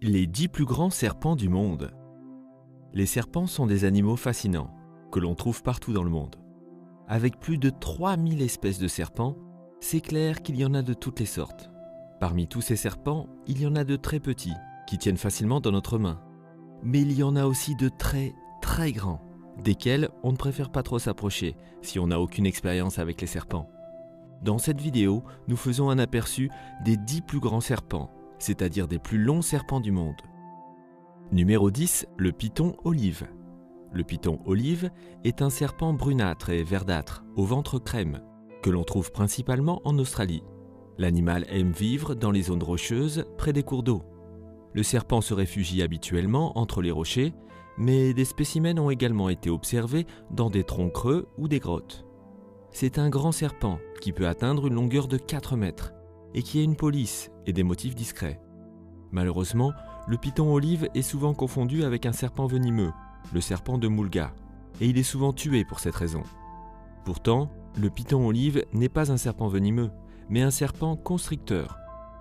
Les 10 plus grands serpents du monde. Les serpents sont des animaux fascinants, que l'on trouve partout dans le monde. Avec plus de 3000 espèces de serpents, c'est clair qu'il y en a de toutes les sortes. Parmi tous ces serpents, il y en a de très petits, qui tiennent facilement dans notre main. Mais il y en a aussi de très, très grands, desquels on ne préfère pas trop s'approcher si on n'a aucune expérience avec les serpents. Dans cette vidéo, nous faisons un aperçu des 10 plus grands serpents, c'est-à-dire des plus longs serpents du monde. Numéro 10, le python olive. Le python olive est un serpent brunâtre et verdâtre, au ventre crème, que l'on trouve principalement en Australie. L'animal aime vivre dans les zones rocheuses, près des cours d'eau. Le serpent se réfugie habituellement entre les rochers, mais des spécimens ont également été observés dans des troncs creux ou des grottes. C'est un grand serpent qui peut atteindre une longueur de 4 mètres et qui a une police et des motifs discrets. Malheureusement, le python olive est souvent confondu avec un serpent venimeux, le serpent de Mulga, et il est souvent tué pour cette raison. Pourtant, le python olive n'est pas un serpent venimeux, mais un serpent constricteur.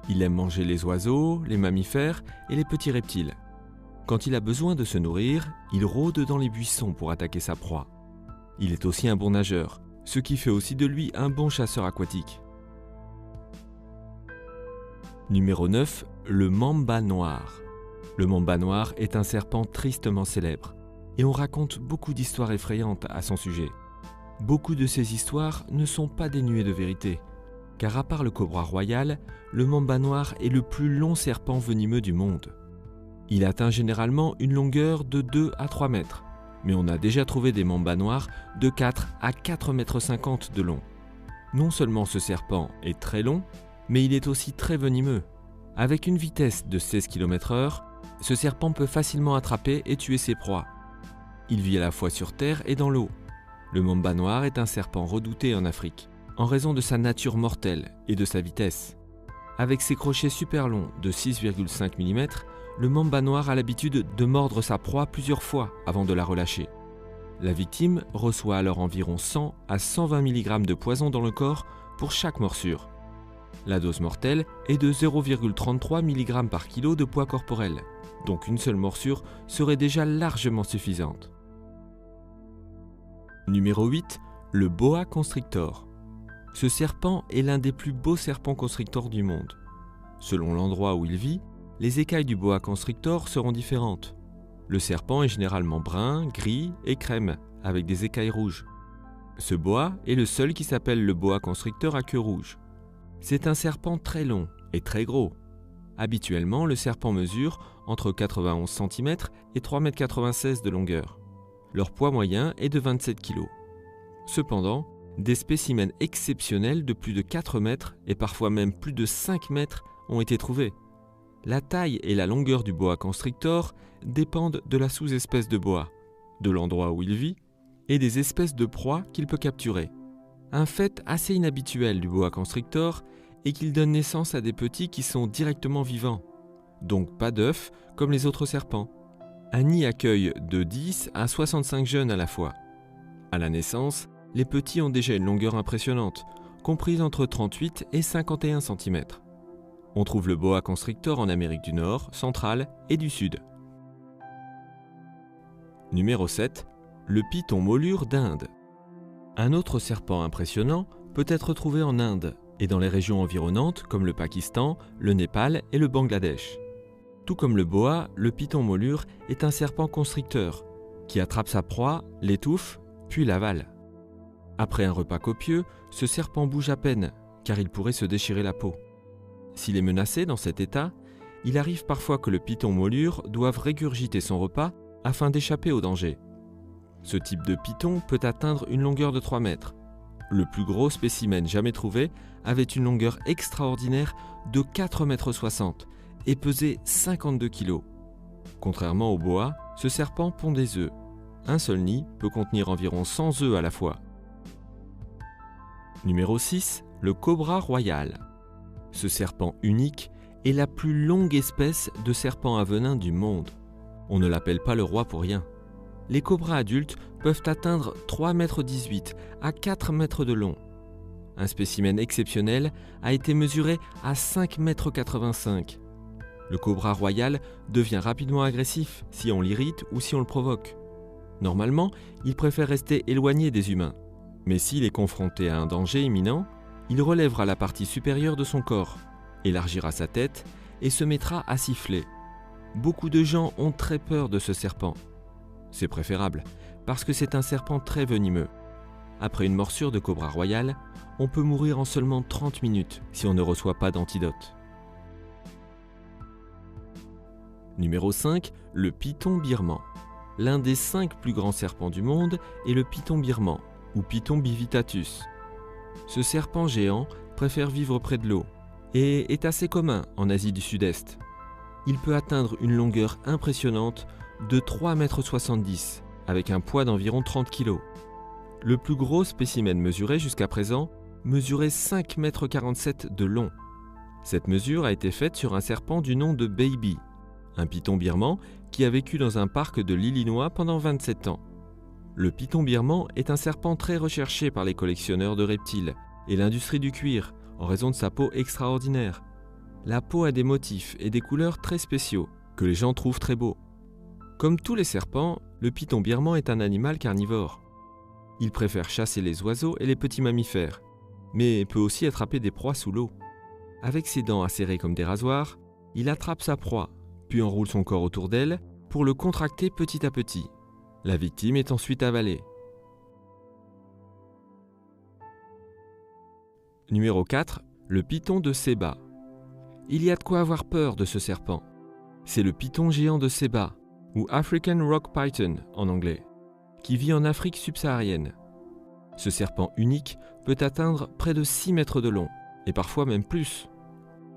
Il aime manger les oiseaux, les mammifères et les petits reptiles. Quand il a besoin de se nourrir, il rôde dans les buissons pour attaquer sa proie. Il est aussi un bon nageur, ce qui fait aussi de lui un bon chasseur aquatique. Numéro 9, le mamba noir. Le mamba noir est un serpent tristement célèbre, et on raconte beaucoup d'histoires effrayantes à son sujet. Beaucoup de ces histoires ne sont pas dénuées de vérité, car à part le cobra royal, le mamba noir est le plus long serpent venimeux du monde. Il atteint généralement une longueur de 2 à 3 mètres, mais on a déjà trouvé des mambas noirs de 4 à 4,50 mètres de long. Non seulement ce serpent est très long, mais il est aussi très venimeux. Avec une vitesse de 16 km/h, ce serpent peut facilement attraper et tuer ses proies. Il vit à la fois sur terre et dans l'eau. Le mamba noir est un serpent redouté en Afrique, en raison de sa nature mortelle et de sa vitesse. Avec ses crochets super longs de 6,5 mm, le mamba noir a l'habitude de mordre sa proie plusieurs fois avant de la relâcher. La victime reçoit alors environ 100 à 120 mg de poison dans le corps pour chaque morsure. La dose mortelle est de 0,33 mg par kilo de poids corporel, donc une seule morsure serait déjà largement suffisante. Numéro 8, le boa constrictor. Ce serpent est l'un des plus beaux serpents constrictors du monde. Selon l'endroit où il vit, les écailles du boa constrictor seront différentes. Le serpent est généralement brun, gris et crème, avec des écailles rouges. Ce boa est le seul qui s'appelle le boa constrictor à queue rouge. C'est un serpent très long et très gros. Habituellement, le serpent mesure entre 91 cm et 3,96 m de longueur. Leur poids moyen est de 27 kg. Cependant, des spécimens exceptionnels de plus de 4 mètres et parfois même plus de 5 mètres ont été trouvés. La taille et la longueur du boa constrictor dépendent de la sous-espèce de boa, de l'endroit où il vit et des espèces de proies qu'il peut capturer. Un fait assez inhabituel du boa constrictor est qu'il donne naissance à des petits qui sont directement vivants, donc pas d'œufs comme les autres serpents. Un nid accueille de 10 à 65 jeunes à la fois. À la naissance, les petits ont déjà une longueur impressionnante, comprise entre 38 et 51 cm. On trouve le boa constrictor en Amérique du Nord, centrale et du Sud. Numéro 7, le python molure d'Inde. Un autre serpent impressionnant peut être trouvé en Inde et dans les régions environnantes comme le Pakistan, le Népal et le Bangladesh. Tout comme le boa, le python molure est un serpent constricteur qui attrape sa proie, l'étouffe, puis l'avale. Après un repas copieux, ce serpent bouge à peine car il pourrait se déchirer la peau. S'il est menacé dans cet état, il arrive parfois que le python molure doive régurgiter son repas afin d'échapper au danger. Ce type de python peut atteindre une longueur de 3 mètres. Le plus gros spécimen jamais trouvé avait une longueur extraordinaire de 4,60 m et pesait 52 kg. Contrairement au boa, ce serpent pond des œufs. Un seul nid peut contenir environ 100 œufs à la fois. Numéro 6, le cobra royal. Ce serpent unique est la plus longue espèce de serpent à venin du monde. On ne l'appelle pas le roi pour rien. Les cobras adultes peuvent atteindre 3,18 m à 4 mètres de long. Un spécimen exceptionnel a été mesuré à 5,85 m. Le cobra royal devient rapidement agressif si on l'irrite ou si on le provoque. Normalement, il préfère rester éloigné des humains. Mais s'il est confronté à un danger imminent, il relèvera la partie supérieure de son corps, élargira sa tête et se mettra à siffler. Beaucoup de gens ont très peur de ce serpent. C'est préférable, parce que c'est un serpent très venimeux. Après une morsure de cobra royal, on peut mourir en seulement 30 minutes si on ne reçoit pas d'antidote. Numéro 5, le python birman. L'un des 5 plus grands serpents du monde est le python birman, ou Python bivitatus. Ce serpent géant préfère vivre près de l'eau et est assez commun en Asie du Sud-Est. Il peut atteindre une longueur impressionnante de 3,70 m avec un poids d'environ 30 kg. Le plus gros spécimen mesuré jusqu'à présent mesurait 5,47 m de long. Cette mesure a été faite sur un serpent du nom de Baby, un python birman qui a vécu dans un parc de l'Illinois pendant 27 ans. Le python birman est un serpent très recherché par les collectionneurs de reptiles et l'industrie du cuir en raison de sa peau extraordinaire. La peau a des motifs et des couleurs très spéciaux que les gens trouvent très beaux. Comme tous les serpents, le python birman est un animal carnivore. Il préfère chasser les oiseaux et les petits mammifères, mais peut aussi attraper des proies sous l'eau. Avec ses dents acérées comme des rasoirs, il attrape sa proie, puis enroule son corps autour d'elle pour le contracter petit à petit. La victime est ensuite avalée. Numéro 4, le python de Seba. Il y a de quoi avoir peur de ce serpent. C'est le python géant de Seba, ou African Rock Python en anglais, qui vit en Afrique subsaharienne. Ce serpent unique peut atteindre près de 6 mètres de long, et parfois même plus.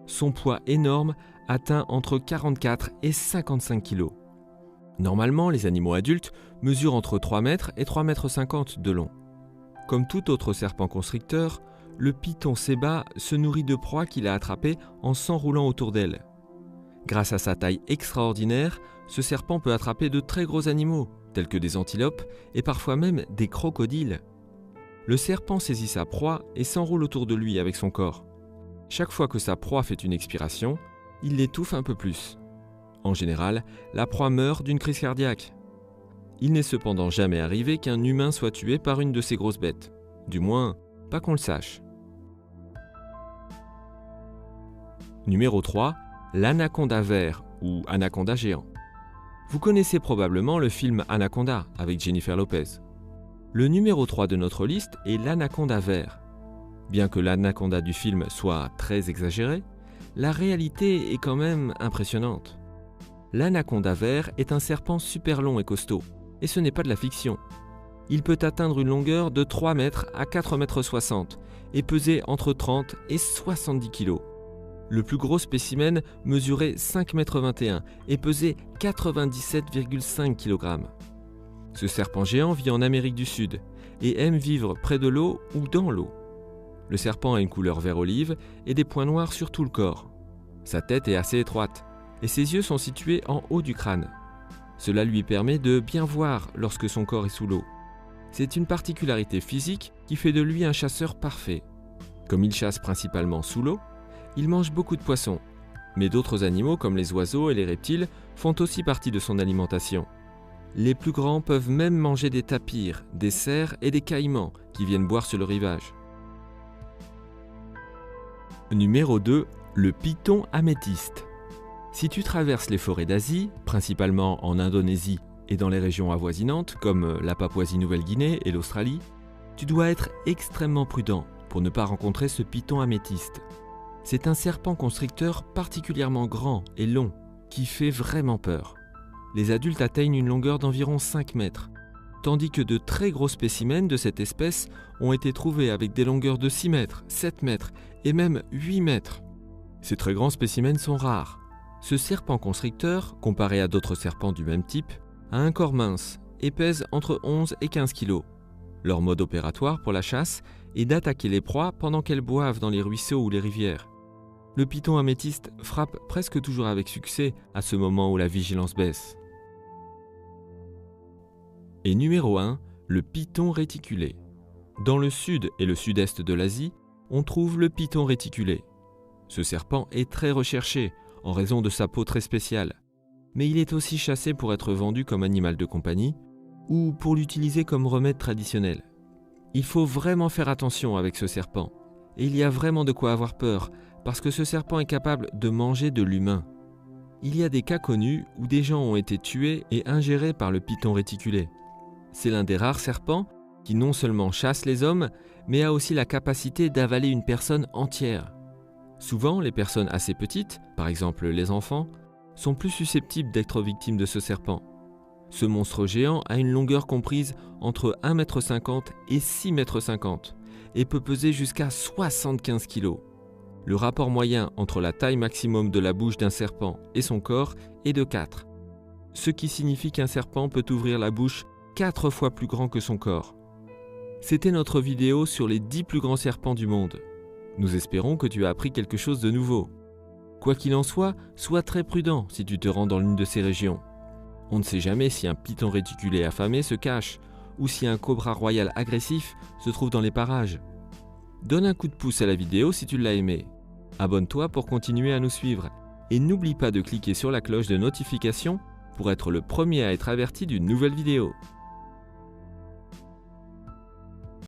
Son poids énorme atteint entre 44 et 55 kg. Normalement, les animaux adultes mesurent entre 3 mètres et 3,50 m de long. Comme tout autre serpent constricteur, le python Seba se nourrit de proies qu'il a attrapées en s'enroulant autour d'elle. Grâce à sa taille extraordinaire, ce serpent peut attraper de très gros animaux, tels que des antilopes et parfois même des crocodiles. Le serpent saisit sa proie et s'enroule autour de lui avec son corps. Chaque fois que sa proie fait une expiration, il l'étouffe un peu plus. En général, la proie meurt d'une crise cardiaque. Il n'est cependant jamais arrivé qu'un humain soit tué par une de ces grosses bêtes. Du moins, pas qu'on le sache. Numéro 3, l'anaconda vert ou anaconda géant. Vous connaissez probablement le film Anaconda avec Jennifer Lopez. Le numéro 3 de notre liste est l'anaconda vert. Bien que l'anaconda du film soit très exagéré, la réalité est quand même impressionnante. L'anaconda vert est un serpent super long et costaud, et ce n'est pas de la fiction. Il peut atteindre une longueur de 3 mètres à 4,60 m et peser entre 30 et 70 kg. Le plus gros spécimen mesurait 5,21 m et pesait 97,5 kg. Ce serpent géant vit en Amérique du Sud et aime vivre près de l'eau ou dans l'eau. Le serpent a une couleur vert olive et des points noirs sur tout le corps. Sa tête est assez étroite et ses yeux sont situés en haut du crâne. Cela lui permet de bien voir lorsque son corps est sous l'eau. C'est une particularité physique qui fait de lui un chasseur parfait. Comme il chasse principalement sous l'eau, il mange beaucoup de poissons, mais d'autres animaux comme les oiseaux et les reptiles font aussi partie de son alimentation. Les plus grands peuvent même manger des tapirs, des cerfs et des caïmans qui viennent boire sur le rivage. Numéro 2, le python améthyste. Si tu traverses les forêts d'Asie, principalement en Indonésie et dans les régions avoisinantes comme la Papouasie-Nouvelle-Guinée et l'Australie, tu dois être extrêmement prudent pour ne pas rencontrer ce python améthyste. C'est un serpent constricteur particulièrement grand et long qui fait vraiment peur. Les adultes atteignent une longueur d'environ 5 mètres, tandis que de très gros spécimens de cette espèce ont été trouvés avec des longueurs de 6 mètres, 7 mètres et même 8 mètres. Ces très grands spécimens sont rares. Ce serpent constricteur, comparé à d'autres serpents du même type, a un corps mince et pèse entre 11 et 15 kg. Leur mode opératoire pour la chasse est d'attaquer les proies pendant qu'elles boivent dans les ruisseaux ou les rivières. Le python améthyste frappe presque toujours avec succès à ce moment où la vigilance baisse. Et numéro 1, le python réticulé. Dans le sud et le sud-est de l'Asie, on trouve le python réticulé. Ce serpent est très recherché en raison de sa peau très spéciale. Mais il est aussi chassé pour être vendu comme animal de compagnie ou pour l'utiliser comme remède traditionnel. Il faut vraiment faire attention avec ce serpent. Et il y a vraiment de quoi avoir peur, parce que ce serpent est capable de manger de l'humain. Il y a des cas connus où des gens ont été tués et ingérés par le python réticulé. C'est l'un des rares serpents qui non seulement chasse les hommes, mais a aussi la capacité d'avaler une personne entière. Souvent, les personnes assez petites, par exemple les enfants, sont plus susceptibles d'être victimes de ce serpent. Ce monstre géant a une longueur comprise entre 1,50 m et 6,50 m et peut peser jusqu'à 75 kg. Le rapport moyen entre la taille maximum de la bouche d'un serpent et son corps est de 4, ce qui signifie qu'un serpent peut ouvrir la bouche 4 fois plus grand que son corps. C'était notre vidéo sur les 10 plus grands serpents du monde. Nous espérons que tu as appris quelque chose de nouveau. Quoi qu'il en soit, sois très prudent si tu te rends dans l'une de ces régions. On ne sait jamais si un python réticulé affamé se cache ou si un cobra royal agressif se trouve dans les parages. Donne un coup de pouce à la vidéo si tu l'as aimé. Abonne-toi pour continuer à nous suivre et n'oublie pas de cliquer sur la cloche de notification pour être le premier à être averti d'une nouvelle vidéo.